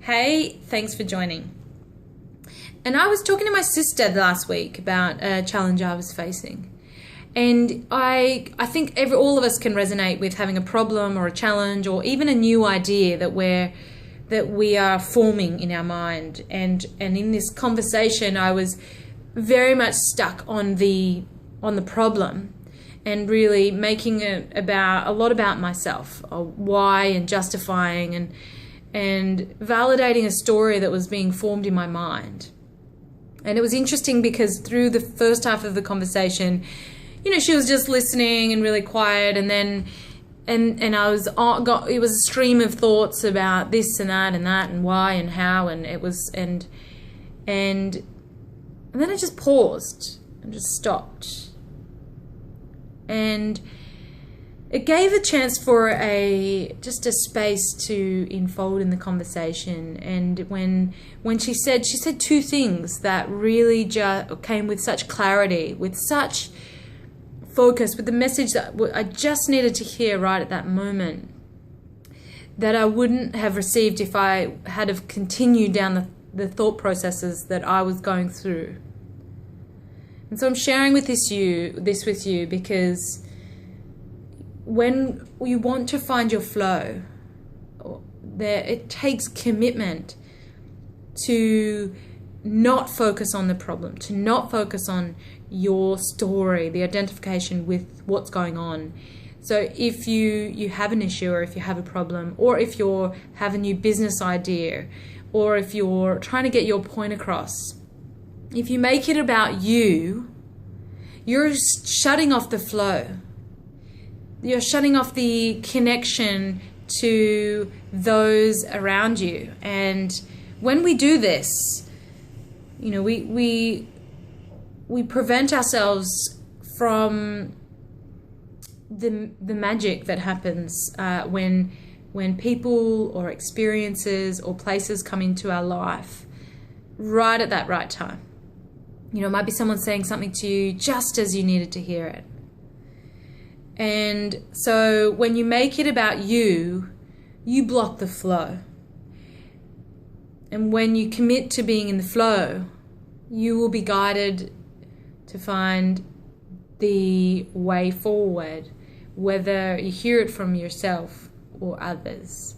Hey, thanks for joining. And I was talking to my sister last week about a challenge I was facing. And I think all of us can resonate with having a problem or a challenge or even a new idea that we are forming in our mind. And in this conversation, I was very much stuck on the problem and really making it about a lot about myself, why, and justifying and validating a story that was being formed in my mind. And it was interesting because through the first half of the conversation, she was just listening and really quiet, and then I was it was a stream of thoughts about this and that and why and how, and it was and then I just paused and just stopped, and it gave a chance for just a space to unfold in the conversation. And when she said two things that really just came with such clarity, with such focus, with the message that I just needed to hear right at that moment, that I wouldn't have received if I had have continued down the thought processes that I was going through. And so I'm sharing this with you because when you want to find your flow, it takes commitment to not focus on the problem, to not focus on your story, the identification with what's going on. So if you have an issue, or if you have a problem, or if you have a new business idea, or if you're trying to get your point across, if you make it about you, you're shutting off the flow. You're shutting off the connection to those around you. And when we do this, we prevent ourselves from the magic that happens when people or experiences or places come into our life right at that right time. It might be someone saying something to you just as you needed to hear it. And so when you make it about you, you block the flow. And when you commit to being in the flow, you will be guided to find the way forward, whether you hear it from yourself or others.